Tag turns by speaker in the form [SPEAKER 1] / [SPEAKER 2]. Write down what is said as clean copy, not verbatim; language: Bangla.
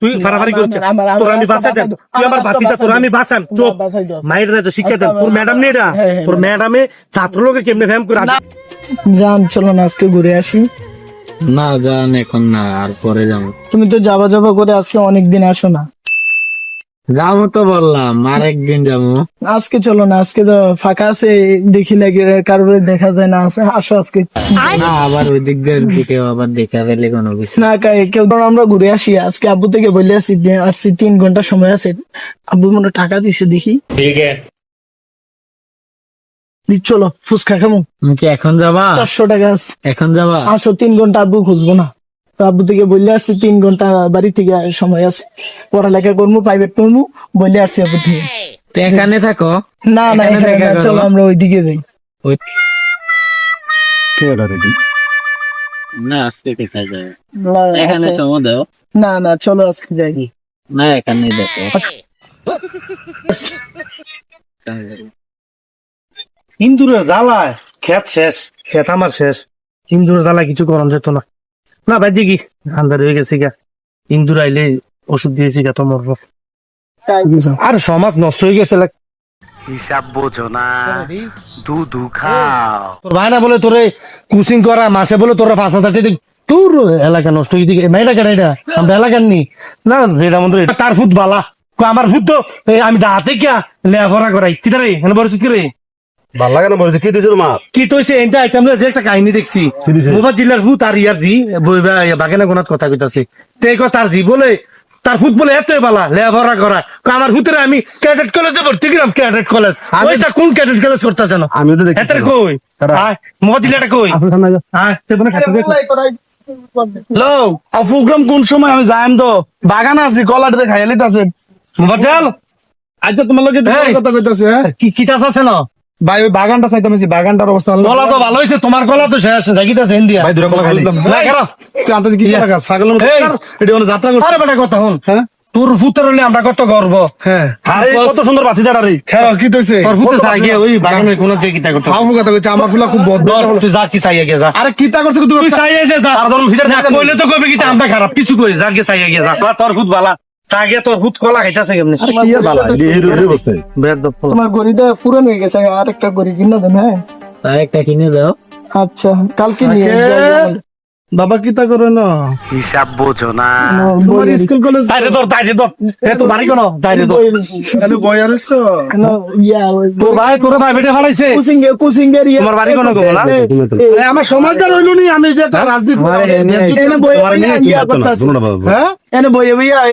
[SPEAKER 1] তুই ফারাফারি করছিস তোর আমি বাঁচাই দেন তুই আমার বাঁচিটা তোর আমি বাঁচান চুপ মাইরে তো শিক্ষা দেন তোর ম্যাডাম নেই এটা তোর ম্যাডামে ছাত্রলোকে কেমনে ফ্যাম করে
[SPEAKER 2] যান চলো না আজকে ঘুরে আসি।
[SPEAKER 3] না যান এখন না, আর পরে যাবো।
[SPEAKER 2] তুমি তো যাবা যাবা করে আজকে অনেকদিন আসো না।
[SPEAKER 3] যাবো তো বললাম, আর একদিন যাবো।
[SPEAKER 2] আজকে চলো না, আজকে তো ফাঁকা আছে, দেখি লাগে কারোর দেখা যায় না, আছে আসো আজকে।
[SPEAKER 3] না আবার ওই দিক দিকে আবার দেখা পেলে কোনো কিছু
[SPEAKER 2] না কেউ ধরো আমরা ঘুরে আসি আজকে, আব্বু থেকে বলে আসি যে আসছি 3 ঘন্টা সময় আছে, আব্বু মনে হয় টাকা দিছে দেখি।
[SPEAKER 1] ঠিক আছে
[SPEAKER 2] চলো ফুচকা খামো।
[SPEAKER 3] তুমি কি এখন যাবা?
[SPEAKER 2] 400 টাকা আছে।
[SPEAKER 3] এখন যাবা?
[SPEAKER 2] আসো 3 ঘন্টা আব্বু খুঁজবো না, তো আব্বু থেকে বললে আসছি 3 ঘন্টা বাড়ি থেকে সময় আছে, পড়ালেখা করবো, প্রাইভেট পড়বো, বললে আসছি আব্বু থেকে।
[SPEAKER 3] তো এখানে থাকো।
[SPEAKER 2] না না
[SPEAKER 3] এখানে
[SPEAKER 2] এখানে
[SPEAKER 3] দেখা
[SPEAKER 2] না,
[SPEAKER 3] করবো।
[SPEAKER 2] চলো আমরা ওইদিকে যাই।
[SPEAKER 3] ওই
[SPEAKER 1] কে এটা রেডি
[SPEAKER 3] না আজকে দেখা যায়,
[SPEAKER 2] না,
[SPEAKER 3] এখানে
[SPEAKER 2] আছে।
[SPEAKER 3] সময় দাও।
[SPEAKER 2] না না চলো আজকে যাই।
[SPEAKER 3] না এখানে দেখো।
[SPEAKER 1] ইন্দুরের জ্বালায় খেত শেষ, খেত আমার শেষ, ইন্দুরের জ্বালায় কিছু করান যেত না। না ভাই কি আন্দার হয়ে গেছে গা, ইন্দুর আইলে ওষুধ দিয়েছি গা তো মরবো। আর সমাজ নষ্ট হয়ে গেছে
[SPEAKER 4] হিসাব বোঝো না, দুধু খাও।
[SPEAKER 1] তোর ভাই না বলে তোরে কোচিং করা, মাসে বলে তোরা 5,000 টাকা তোর এলাকা নষ্ট হয়ে দিকে এলাকা এটা আমরা এলাকার নি না রেডা মন্দির তার ফুট বালা আমার ফুট তো আমি দাঁতে কিয়া লেভরা করাই কি রে এনে বড় রে
[SPEAKER 5] ভাল লাগে না বলছে কি দিয়েছে তোমার
[SPEAKER 1] কি তো হইছে এনটা আইতাম যে একটা কাহিনী দেখছি মুবাদ জিল্লার ফুট আর ইয়ার জি বইবা বাগানে কোনাত কথা কইতাছে তে তার জি বলে তার ফুট বলে এত বালা লেভরা করা আমার ফুটরে আমি ক্যাডেট কলেজে ভর্তি গেলাম ক্যাডেট কলেজ ওইটা কোন ক্যাডেট কলেজ করতেছ না
[SPEAKER 5] আমিও তো দেখছি
[SPEAKER 1] এতের কই হ্যাঁ মুবাদ জিল্লাটা কই হ্যাঁ তেবনে খাতে
[SPEAKER 2] লো প্রোগ্রাম কোন সময় আমি যাইম তো বাগান আছি কলার দিয়ে খাইয়া লিতাছেন।
[SPEAKER 1] মুবাদ জাল
[SPEAKER 2] আচ্ছা তোমার লোকে
[SPEAKER 1] এই।
[SPEAKER 2] কথা কইতাছে হ্যাঁ
[SPEAKER 1] কি কিতাস আছে না
[SPEAKER 2] ভাই ওই বাগানটা চাইতাম, বাগানটার অবস্থা
[SPEAKER 1] গলা তো ভালো হয়েছে তোমার গলা তো শেষ জাগিতাছে ইন্ডিয়া
[SPEAKER 5] ভাই দুরা কলা খাইলি
[SPEAKER 1] না কেন
[SPEAKER 2] আন্দাজ কি টাকা ছাগলের মতো
[SPEAKER 1] এই।
[SPEAKER 2] এটা কোনো যাত্রা করছে।
[SPEAKER 1] আরে বেটা কথা হন
[SPEAKER 2] হ্যাঁ
[SPEAKER 1] তোর ফুতের হলে আমরা কত গর্ব
[SPEAKER 2] হ্যাঁ
[SPEAKER 1] আরে
[SPEAKER 5] কত সুন্দর বাতি জাড়া রে
[SPEAKER 2] খেলো কি তৈছে
[SPEAKER 1] তোর ফুতে চাইয়ে ওই বাগানে কোনো কে কিতা করতে
[SPEAKER 2] ফাউ কথা কইছে আমার ফুলা খুব বদ
[SPEAKER 1] তুই যা কি চাইয়ে গে যা
[SPEAKER 2] আরে কিতা করছে তুই
[SPEAKER 1] তুই চাইয়ে যে যা
[SPEAKER 5] আর ধরুন ফিটার
[SPEAKER 1] না কইলে তো কইবে কিতা আমরা খারাপ কিছু কই যা গে চাইয়ে গে যা তোর ফুত বালা চাইয়ে তোর ফুত কলা খাইতাছে কেমনে
[SPEAKER 5] কি আর বালা এই অবস্থায়
[SPEAKER 1] বেদ দফল
[SPEAKER 2] তোমার গড়িটা পুরান হয়ে গেছে, আর একটা গড়ি কিনা দেন। হ্যাঁ
[SPEAKER 3] তাই একটা কিনে দাও।
[SPEAKER 2] আচ্ছা কালকে নিয়ে যাই।
[SPEAKER 1] বাবা কিতা করে না
[SPEAKER 4] হিসাব বোঝো না,
[SPEAKER 2] তোমার স্কুল কলেজ
[SPEAKER 1] তাইরে তোর এ তো বাড়ি কোন তাইরে তো
[SPEAKER 2] এখানে বয়ার হইছো কেন ইয়া
[SPEAKER 1] তোর ভাই তোর ভাই বেটে ফালাইছে
[SPEAKER 2] কোচিং এর ইয়া
[SPEAKER 1] তোমার বাড়ি কোন গো না
[SPEAKER 2] আমার সমাজটা রইল নি, আমি যে একটা রাজনীতি এনে বইয়া ইয়া করতাছি। হ্যাঁ এনে বইয়া